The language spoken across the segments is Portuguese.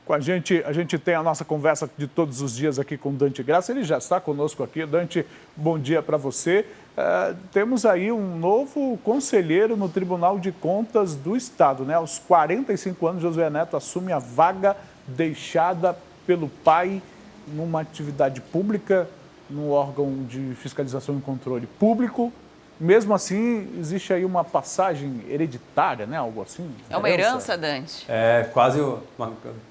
Com a gente tem a nossa conversa de todos os dias aqui com o Dante Graça. Ele já está conosco aqui. Dante, bom dia para você. Temos aí um novo conselheiro no Tribunal de Contas do Estado, né? Aos 45 anos, Josué Neto assume a vaga deixada pelo pai numa atividade pública, no órgão de fiscalização e controle público. Mesmo assim, existe aí uma passagem hereditária, né? Algo assim? É uma herança, Dante? É quase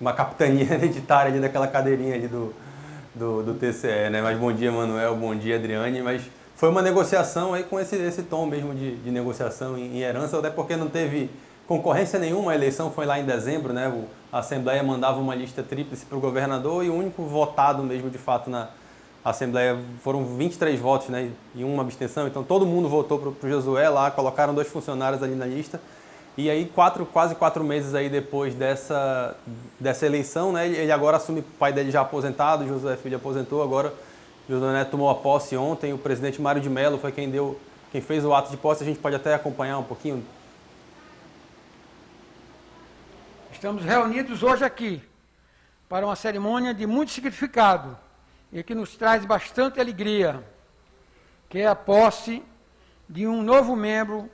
uma capitania hereditária ali daquela cadeirinha ali do TCE, né? Mas bom dia, Manuel, bom dia, Adriane. Mas foi uma negociação aí com esse tom mesmo de negociação em herança, até porque não teve concorrência nenhuma, a eleição foi lá em dezembro, né? A Assembleia mandava uma lista tríplice para o governador e o único votado mesmo, de fato, na Assembleia foram 23 votos, né, e uma abstenção, então todo mundo votou para o Josué lá, colocaram 2 funcionários ali na lista, e aí quase 4 meses aí depois dessa eleição, né, ele agora assume, o pai dele já aposentado, Josué Filho aposentou, agora Josué Neto tomou a posse ontem, o presidente Mário de Mello foi quem fez o ato de posse, a gente pode até acompanhar um pouquinho. Estamos reunidos hoje aqui para uma cerimônia de muito significado, e que nos traz bastante alegria, que é a posse de um novo membro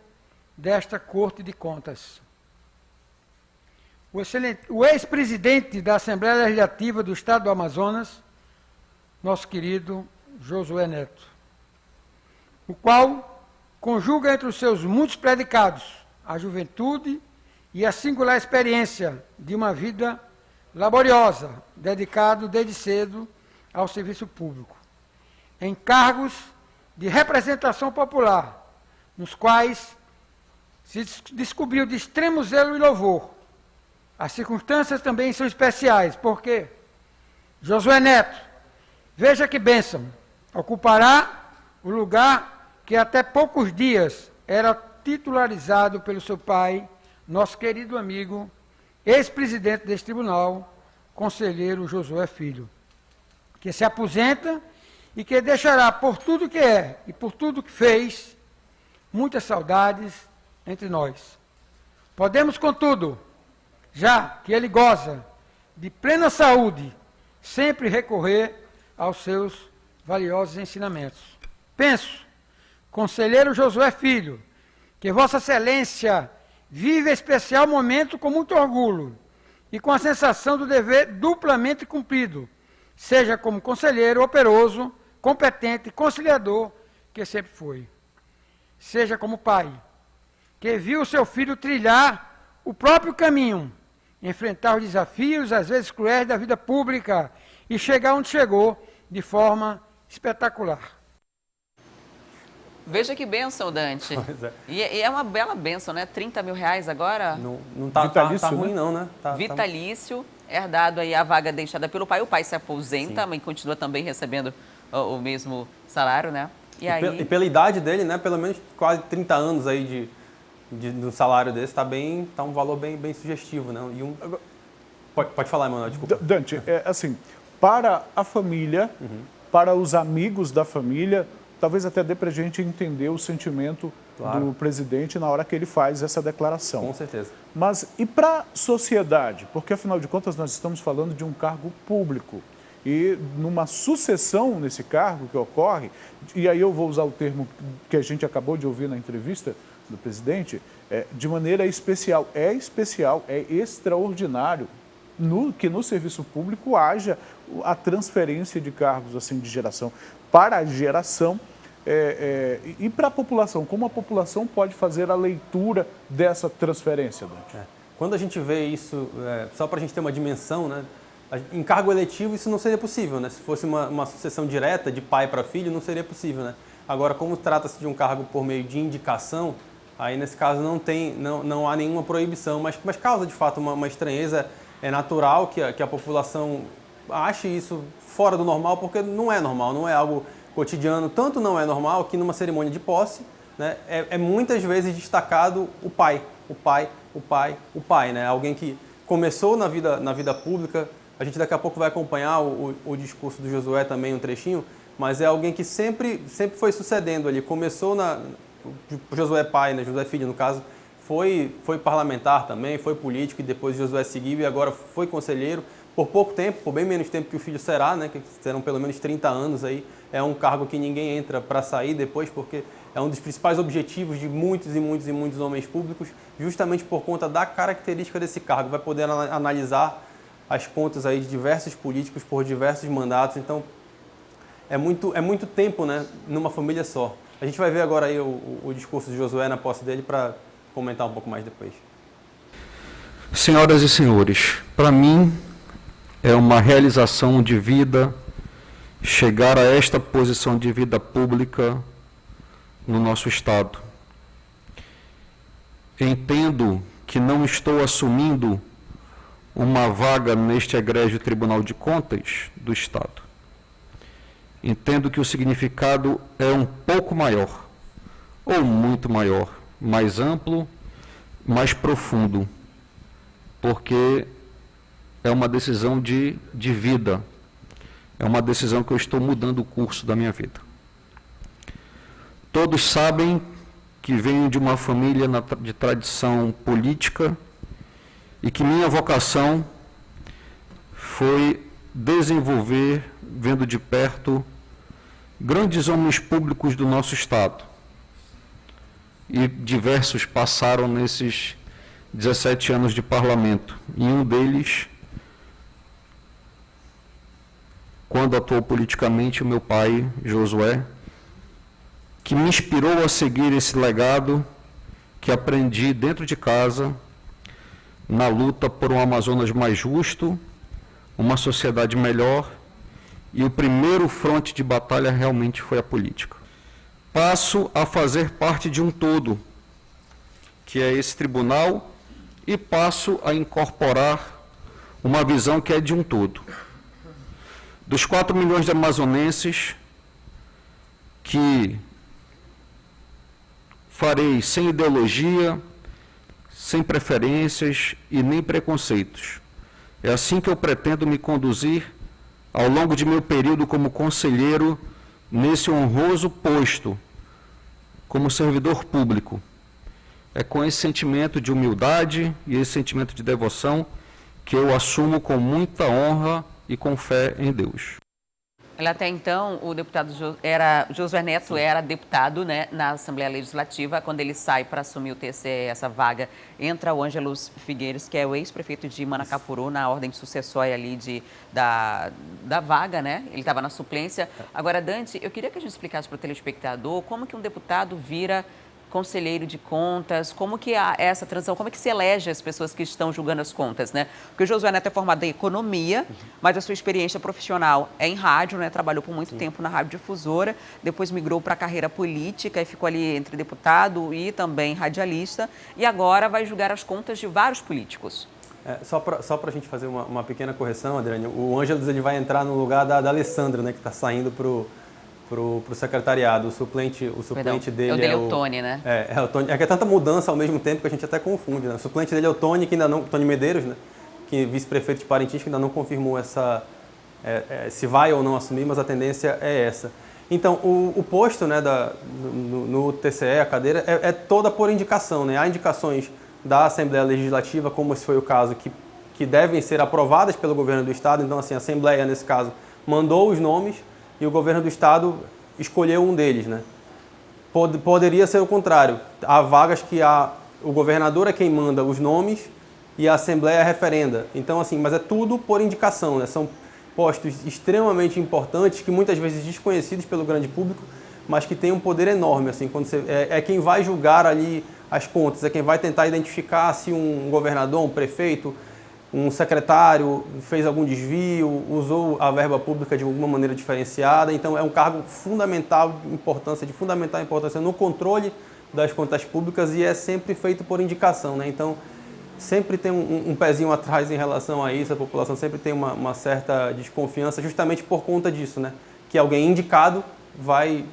desta Corte de Contas. O ex-presidente da Assembleia Legislativa do Estado do Amazonas, nosso querido Josué Neto, o qual conjuga entre os seus muitos predicados a juventude e a singular experiência de uma vida laboriosa, dedicado desde cedo ao serviço público, em cargos de representação popular, nos quais se descobriu de extremo zelo e louvor. As circunstâncias também são especiais, porque Josué Neto, veja que bênção, ocupará o lugar que até poucos dias era titularizado pelo seu pai, nosso querido amigo, ex-presidente deste tribunal, conselheiro Josué Filho, que se aposenta e que deixará por tudo que é e por tudo que fez, muitas saudades entre nós. Podemos, contudo, já que ele goza de plena saúde, sempre recorrer aos seus valiosos ensinamentos. Penso, conselheiro Josué Filho, que Vossa Excelência vive especial momento com muito orgulho e com a sensação do dever duplamente cumprido, seja como conselheiro operoso, competente, conciliador, que sempre foi. Seja como pai, que viu seu filho trilhar o próprio caminho, enfrentar os desafios, às vezes cruéis, da vida pública e chegar onde chegou de forma espetacular. Veja que bênção, Dante. E é uma bela bênção, né? 30 mil reais agora? Não tá ruim, né? Não, né? Vitalício, herdado aí a vaga deixada pelo pai. O pai se aposenta, mas continua também recebendo o mesmo salário, né? E pela idade dele, né? Pelo menos quase 30 anos aí do salário desse, tá um valor bem sugestivo, né? Pode falar, Emanuel, desculpa. Dante, assim, para a família, para os amigos da família, talvez até dê para a gente entender o sentimento do presidente na hora que ele faz essa declaração. Com certeza. Mas e para a sociedade? Porque, afinal de contas, nós estamos falando de um cargo público. E numa sucessão nesse cargo que ocorre, e aí eu vou usar o termo que a gente acabou de ouvir na entrevista do presidente, de maneira especial. É especial, é extraordinário que no serviço público haja a transferência de cargos assim, de geração para a geração e para a população. Como a população pode fazer a leitura dessa transferência, Dante? Quando a gente vê isso, só para a gente ter uma dimensão, né? Em cargo eletivo isso não seria possível, né? Se fosse uma sucessão direta de pai para filho, não seria possível, né? Agora, como trata-se de um cargo por meio de indicação, aí nesse caso não há nenhuma proibição, mas causa de fato uma estranheza. É natural que a população ache isso fora do normal, porque não é normal, não é algo cotidiano. Tanto não é normal que numa cerimônia de posse, né, é muitas vezes destacado o pai, né? Alguém que começou na vida pública. A gente daqui a pouco vai acompanhar o discurso do Josué também, um trechinho, mas é alguém que sempre foi sucedendo ali. Começou o Josué pai, né, Josué filho no caso, foi parlamentar também, foi político e depois Josué seguiu e agora foi conselheiro, por pouco tempo, por bem menos tempo que o filho será, né, que serão pelo menos 30 anos aí, é um cargo que ninguém entra para sair depois, porque é um dos principais objetivos de muitos e muitos e muitos homens públicos, justamente por conta da característica desse cargo. Vai poder analisar as contas aí de diversos políticos por diversos mandatos, então é muito tempo, né, numa família só. A gente vai ver agora aí o discurso de Josué na posse dele para comentar um pouco mais depois. Senhoras e senhores, para mim é uma realização de vida chegar a esta posição de vida pública no nosso Estado. Entendo que não estou assumindo uma vaga neste egrégio Tribunal de Contas do Estado. Entendo que o significado é um pouco maior, ou muito maior, mais amplo, mais profundo, porque é uma decisão de vida, é uma decisão que eu estou mudando o curso da minha vida. Todos sabem que venho de uma família de tradição política e que minha vocação foi desenvolver, vendo de perto, grandes homens públicos do nosso Estado. E diversos passaram nesses 17 anos de parlamento. E um deles, quando atuou politicamente, o meu pai, Josué, que me inspirou a seguir esse legado que aprendi dentro de casa, na luta por um Amazonas mais justo, uma sociedade melhor, e o primeiro fronte de batalha realmente foi a política. Passo a fazer parte de um todo, que é esse tribunal, e passo a incorporar uma visão que é de um todo. Dos 4 milhões de amazonenses, que farei sem ideologia, sem preferências e nem preconceitos. É assim que eu pretendo me conduzir ao longo de meu período como conselheiro nesse honroso posto, como servidor público. É com esse sentimento de humildade e esse sentimento de devoção que eu assumo com muita honra e com fé em Deus. Até então, o deputado Josué Neto era deputado, né, na Assembleia Legislativa. Quando ele sai para assumir o TCE, essa vaga, entra o Ângelos Figueiros, que é o ex-prefeito de Manacapuru, na ordem sucessória ali da vaga, né? Ele estava na suplência. Agora, Dante, eu queria que a gente explicasse para o telespectador como que um deputado vira conselheiro de contas, como que é essa transição, como é que se elege as pessoas que estão julgando as contas, né? Porque o Josué Neto é formado em economia, mas a sua experiência profissional é em rádio, né? Trabalhou por muito tempo na Rádio Difusora, depois migrou para a carreira política e ficou ali entre deputado e também radialista, e agora vai julgar as contas de vários políticos. Só para a gente fazer uma pequena correção, Adriane, o Ângelos ele vai entrar no lugar da Alessandra, né? Que está saindo para o secretariado. O suplente dele é o Tony, né? É o Tony. É que é tanta mudança ao mesmo tempo que a gente até confunde, né? O suplente dele é o Tony, que ainda não, Tony Medeiros, né? Que é vice-prefeito de Parintins, que ainda não confirmou se vai ou não assumir, mas a tendência é essa. Então, o posto, né, no TCE, a cadeira, é toda por indicação, né? Há indicações da Assembleia Legislativa, como esse foi o caso, que devem ser aprovadas pelo governo do Estado. Então, assim, a Assembleia, nesse caso, mandou os nomes e o governo do Estado escolheu um deles, né? Poderia ser o contrário. Há vagas que o governador é quem manda os nomes e a Assembleia referenda. Então, assim, mas é tudo por indicação, né? São postos extremamente importantes, que muitas vezes desconhecidos pelo grande público, mas que têm um poder enorme, assim, quando é quem vai julgar ali as contas, é quem vai tentar identificar se um governador, um prefeito, um secretário fez algum desvio, usou a verba pública de alguma maneira diferenciada. Então, é um cargo de fundamental importância no controle das contas públicas e é sempre feito por indicação, né? Então, sempre tem um pezinho atrás em relação a isso, a população sempre tem uma certa desconfiança justamente por conta disso, né? Que alguém indicado vai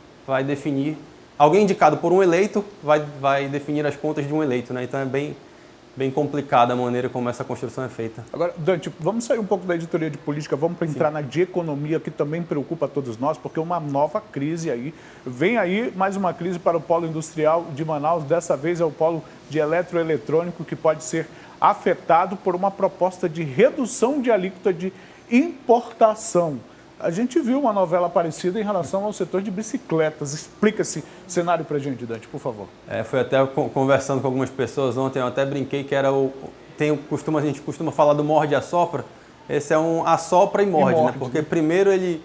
definir, alguém indicado por um eleito vai definir as contas de um eleito, né? Então, é bem complicada a maneira como essa construção é feita. Agora, Dante, vamos sair um pouco da editoria de política, vamos entrar na de economia, que também preocupa todos nós, porque uma nova crise aí. Vem aí mais uma crise para o polo industrial de Manaus, dessa vez é o polo de eletroeletrônico, que pode ser afetado por uma proposta de redução de alíquota de importação. A gente viu uma novela parecida em relação ao setor de bicicletas. Explica esse cenário para a gente, Dante, por favor. Foi até conversando com algumas pessoas ontem, eu até brinquei que era a gente costuma falar do morde e assopra. Esse é um assopra e morde, né? Porque primeiro ele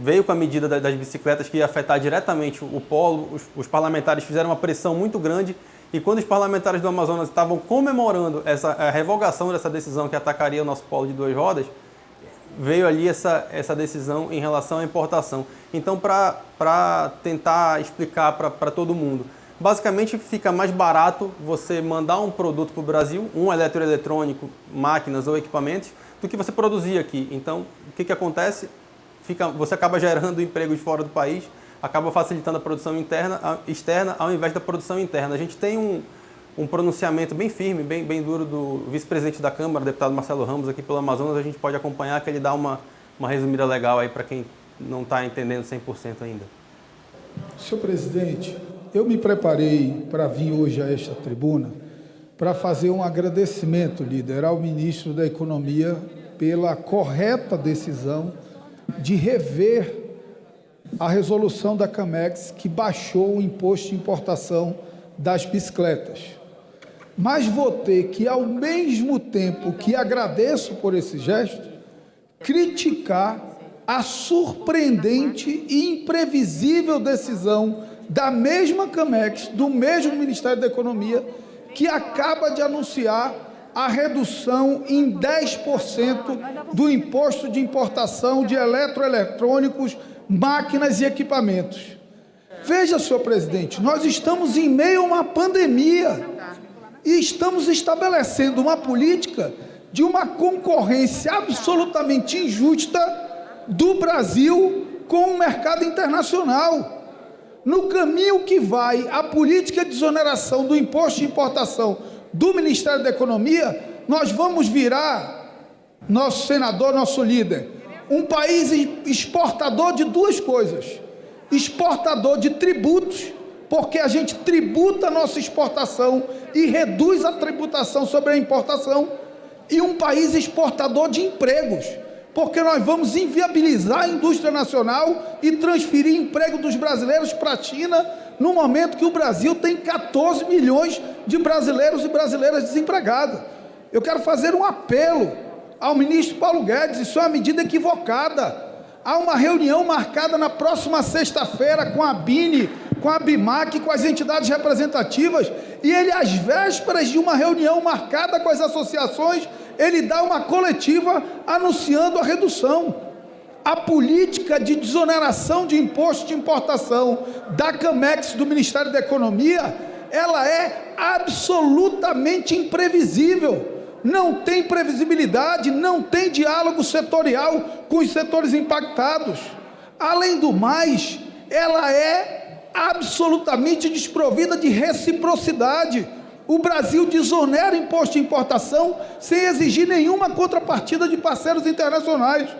veio com a medida das bicicletas que ia afetar diretamente o polo. Os parlamentares fizeram uma pressão muito grande e quando os parlamentares do Amazonas estavam comemorando a revogação dessa decisão que atacaria o nosso polo de 2 rodas, veio ali essa decisão em relação à importação. Então, para tentar explicar para todo mundo, basicamente fica mais barato você mandar um produto para o Brasil, um eletroeletrônico, máquinas ou equipamentos, do que você produzir aqui. Então, o que acontece? Você acaba gerando empregos fora do país, acaba facilitando a produção externa ao invés da produção interna. A gente tem um pronunciamento bem firme, bem duro do vice-presidente da Câmara, o deputado Marcelo Ramos, aqui pelo Amazonas. A gente pode acompanhar que ele dá uma resumida legal aí para quem não está entendendo 100% ainda. Senhor presidente, eu me preparei para vir hoje a esta tribuna para fazer um agradecimento, líder, ao ministro da Economia pela correta decisão de rever a resolução da CAMEX que baixou o imposto de importação das bicicletas. Mas vou ter que, ao mesmo tempo que agradeço por esse gesto, criticar a surpreendente e imprevisível decisão da mesma CAMEX, do mesmo Ministério da Economia, que acaba de anunciar a redução em 10% do imposto de importação de eletroeletrônicos, máquinas e equipamentos. Veja, senhor presidente, nós estamos em meio a uma pandemia e estamos estabelecendo uma política de uma concorrência absolutamente injusta do Brasil com o mercado internacional. No caminho que vai a política de exoneração do imposto de importação do Ministério da Economia, nós vamos virar, nosso senador, nosso líder, um país exportador de 2 coisas. Exportador de tributos, porque a gente tributa a nossa exportação e reduz a tributação sobre a importação, e um país exportador de empregos, porque nós vamos inviabilizar a indústria nacional e transferir emprego dos brasileiros para a China, no momento que o Brasil tem 14 milhões de brasileiros e brasileiras desempregados. Eu quero fazer um apelo ao ministro Paulo Guedes, isso é uma medida equivocada. Há uma reunião marcada na próxima sexta-feira com a BINE, com a BIMAC, com as entidades representativas, e ele, às vésperas de uma reunião marcada com as associações, ele dá uma coletiva anunciando a redução. A política de desoneração de imposto de importação da CAMEX do Ministério da Economia, ela é absolutamente imprevisível. Não tem previsibilidade, não tem diálogo setorial com os setores impactados. Além do mais, ela é absolutamente desprovida de reciprocidade. O Brasil desonera imposto de importação sem exigir nenhuma contrapartida de parceiros internacionais.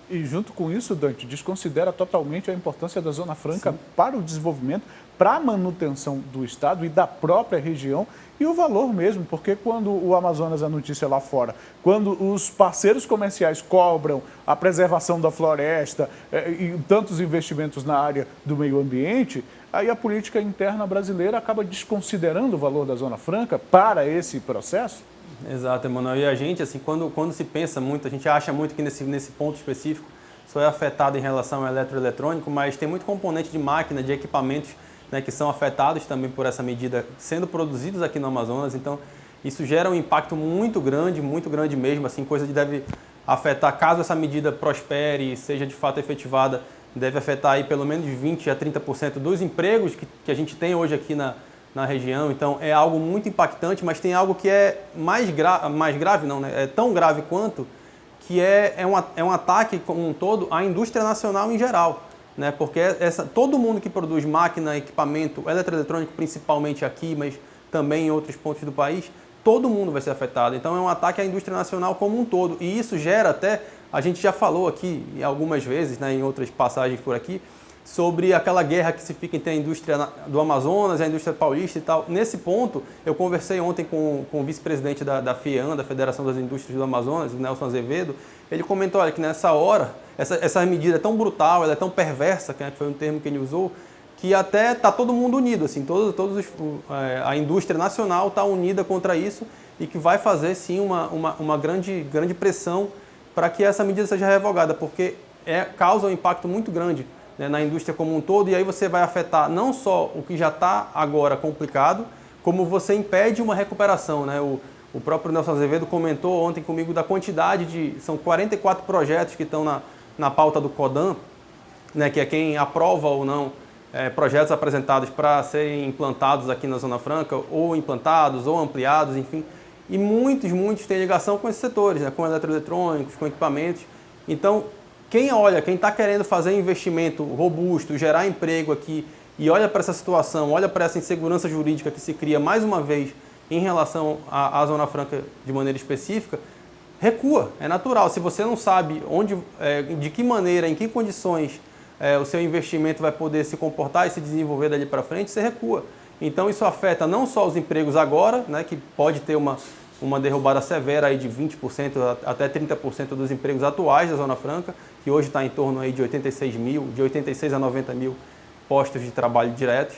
E junto com isso, Dante, desconsidera totalmente a importância da Zona Franca para o desenvolvimento, para a manutenção do Estado e da própria região, e o valor mesmo, porque quando o Amazonas é notícia lá fora, quando os parceiros comerciais cobram a preservação da floresta e tantos investimentos na área do meio ambiente, aí a política interna brasileira acaba desconsiderando o valor da Zona Franca para esse processo? Exato, Emanuel. E a gente, assim, quando se pensa muito, a gente acha muito que nesse ponto específico só é afetado em relação ao eletroeletrônico, mas tem muito componente de máquina, de equipamentos, né, que são afetados também por essa medida sendo produzidos aqui no Amazonas. Então, isso gera um impacto muito grande mesmo, assim, coisa que deve afetar, caso essa medida prospere e seja de fato efetivada, deve afetar aí pelo menos 20% a 30% dos empregos que a gente tem hoje aqui na região. Então, é algo muito impactante, mas tem algo que é mais grave, não, né? É tão grave quanto, que é um ataque como um todo à indústria nacional em geral, né? Porque todo mundo que produz máquina, equipamento, eletroeletrônico principalmente aqui, mas também em outros pontos do país, todo mundo vai ser afetado. Então é um ataque à indústria nacional como um todo. E isso gera até, a gente já falou aqui algumas vezes, né, em outras passagens por aqui, sobre aquela guerra que se fica entre a indústria do Amazonas e a indústria paulista e tal. Nesse ponto, eu conversei ontem com o vice-presidente da FIAN, da Federação das Indústrias do Amazonas, o Nelson Azevedo. Ele comentou, olha, que nessa hora, essa medida é tão brutal, ela é tão perversa, que foi um termo que ele usou, que até está todo mundo unido, assim, a indústria nacional está unida contra isso e que vai fazer, sim, uma grande pressão para que essa medida seja revogada, porque causa um impacto muito grande, né, na indústria como um todo, e aí você vai afetar não só o que já está agora complicado, como você impede uma recuperação, né? O próprio Nelson Azevedo comentou ontem comigo da quantidade são 44 projetos que estão na pauta do CODAN, né, que é quem aprova ou não projetos apresentados para serem implantados aqui na Zona Franca, ou implantados, ou ampliados, enfim. E muitos têm ligação com esses setores, né, com eletroeletrônicos, com equipamentos. Então, quem está querendo fazer investimento robusto, gerar emprego aqui, e olha para essa situação, olha para essa insegurança jurídica que se cria mais uma vez em relação à Zona Franca de maneira específica, recua, é natural. Se você não sabe de que maneira, em que condições o seu investimento vai poder se comportar e se desenvolver dali para frente, você recua. Então isso afeta não só os empregos agora, né, que pode ter uma derrubada severa aí de 20% até 30% dos empregos atuais da Zona Franca, que hoje está em torno aí de 86 a 90 mil postos de trabalho diretos.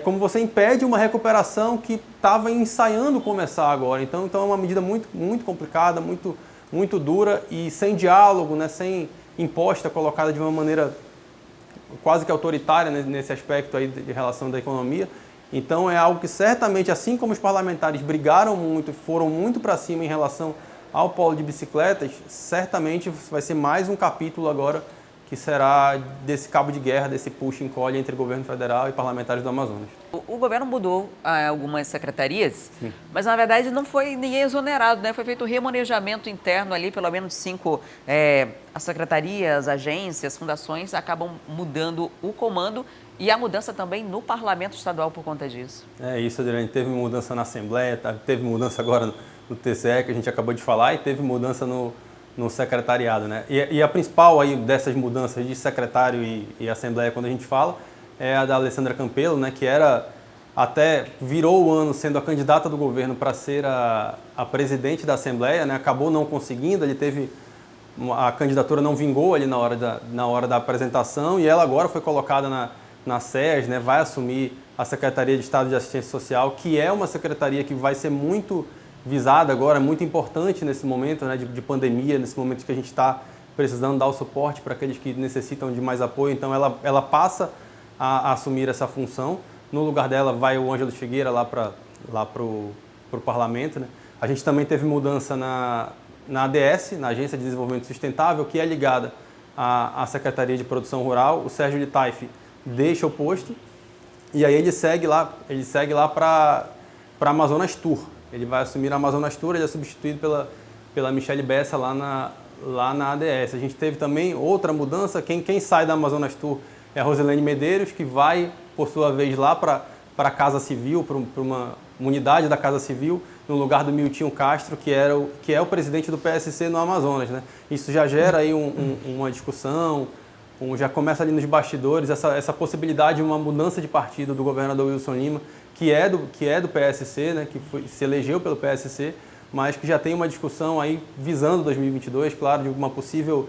Como você impede uma recuperação que estava ensaiando começar agora. Então é uma medida muito complicada, muito dura e sem diálogo, né, sem imposta, colocada de uma maneira quase que autoritária, né, nesse aspecto aí de relação da economia. Então é algo que certamente, assim como os parlamentares brigaram muito, foram muito para cima em relação ao polo de bicicletas, certamente vai ser mais um capítulo agora que será desse cabo de guerra, desse puxa e encolhe entre governo federal e parlamentares do Amazonas. O governo mudou algumas secretarias, sim, mas na verdade não foi ninguém exonerado, né? Foi feito um remanejamento interno ali, pelo menos 5 as secretarias, agências, fundações acabam mudando o comando e a mudança também no parlamento estadual por conta disso. É isso, Adriane. Teve mudança na Assembleia, teve mudança agora no TCE, que a gente acabou de falar, e teve mudança no secretariado, né? E a principal aí dessas mudanças de secretário e Assembleia, quando a gente fala, é a da Alessandra Campelo, né? Que até virou o ano sendo a candidata do governo para ser a presidente da Assembleia, né? Acabou não conseguindo, a candidatura não vingou ali na hora da apresentação, e ela agora foi colocada na SES, né? Vai assumir a Secretaria de Estado de Assistência Social, que é uma secretaria que vai ser muito visada agora, muito importante nesse momento, né, de pandemia, nesse momento que a gente está precisando dar o suporte para aqueles que necessitam de mais apoio. Então ela passa a assumir essa função. No lugar dela vai o Ângelo Figueira lá para o parlamento, né? A gente também teve mudança na ADS, na Agência de Desenvolvimento Sustentável, que é ligada à Secretaria de Produção Rural. O Sérgio Litaif deixa o posto e aí ele segue lá para Amazonas Tour. Ele vai assumir a Amazonas Tour, ele é substituído pela Michele Bessa lá na ADS. A gente teve também outra mudança, quem sai da Amazonas Tour é a Rosilene Medeiros, que vai, por sua vez, lá para a Casa Civil, para uma unidade da Casa Civil, no lugar do Miltinho Castro, que é o presidente do PSC no Amazonas, né? Isso já gera aí uma discussão, já começa ali nos bastidores, essa possibilidade de uma mudança de partido do governador Wilson Lima, que é do PSC, né, que se elegeu pelo PSC, mas que já tem uma discussão aí visando 2022, claro, de uma possível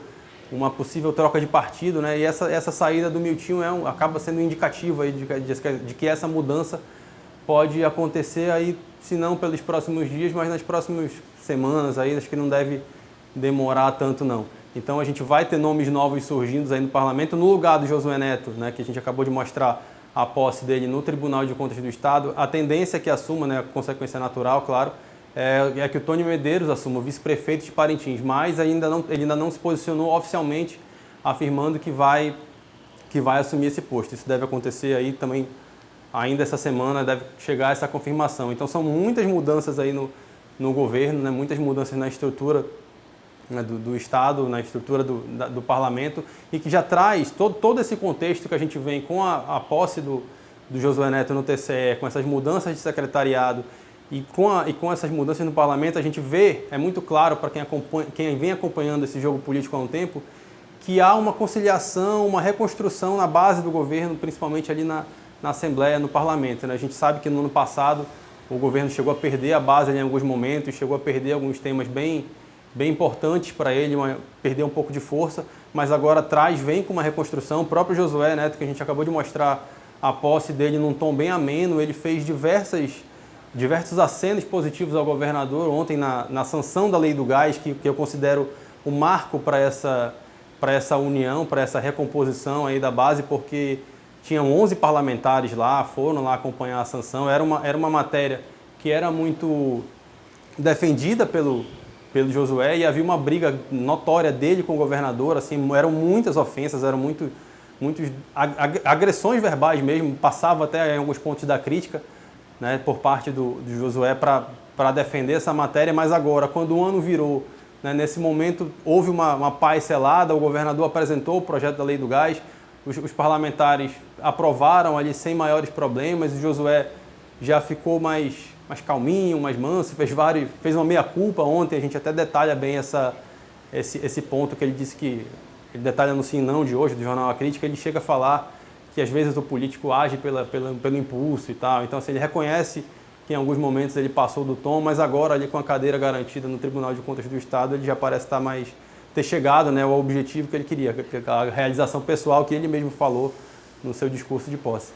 troca de partido, né, e essa saída do Miltinho acaba sendo indicativa aí de que essa mudança pode acontecer aí, se não pelos próximos dias, mas nas próximas semanas, aí, acho que não deve demorar tanto não. Então a gente vai ter nomes novos surgindo aí no parlamento, no lugar do Josué Neto, né, que a gente acabou de mostrar a posse dele no Tribunal de Contas do Estado. A tendência é que assuma, né, a consequência natural, claro, é que o Tony Medeiros assuma, o vice-prefeito de Parintins, mas ele ainda não se posicionou oficialmente afirmando que vai assumir esse posto. Isso deve acontecer aí também, ainda essa semana, deve chegar essa confirmação. Então são muitas mudanças aí no governo, né, muitas mudanças na estrutura, né, do Estado, na estrutura do Parlamento, e que já traz todo esse contexto que a gente vem com a posse do do Josué Neto no TCE, com essas mudanças de secretariado e com essas mudanças no parlamento, a gente vê, é muito claro para quem vem acompanhando esse jogo político há um tempo, que há uma conciliação, uma reconstrução na base do governo, principalmente ali na Assembleia, no parlamento, né? A gente sabe que no ano passado o governo chegou a perder a base em alguns momentos, chegou a perder alguns temas bem importantes para ele, perder um pouco de força, mas agora vem com uma reconstrução. O próprio Josué Neto, que a gente acabou de mostrar a posse dele num tom bem ameno, ele fez diversos acenos positivos ao governador ontem na sanção da Lei do Gás, que eu considero um marco para essa união, para essa recomposição aí da base, porque tinham 11 parlamentares lá, foram lá acompanhar a sanção. Era uma matéria que era muito defendida pelo Josué e havia uma briga notória dele com o governador, assim, eram muitas ofensas, eram muitas agressões verbais mesmo, passava até em alguns pontos da crítica, né, por parte do Josué para defender essa matéria, mas agora, quando o ano virou, né, nesse momento houve uma paz selada, o governador apresentou o projeto da Lei do Gás, os parlamentares aprovaram ali sem maiores problemas, o Josué já ficou mais calminho, mais manso, fez uma meia-culpa ontem, a gente até detalha bem esse ponto que ele disse que, ele detalha no Sim Não de hoje, do Jornal A Crítica, ele chega a falar que às vezes o político age pelo impulso e tal, então assim, ele reconhece que em alguns momentos ele passou do tom, mas agora ali com a cadeira garantida no Tribunal de Contas do Estado, ele já parece ter chegado, né, ao objetivo que ele queria, a realização pessoal que ele mesmo falou no seu discurso de posse.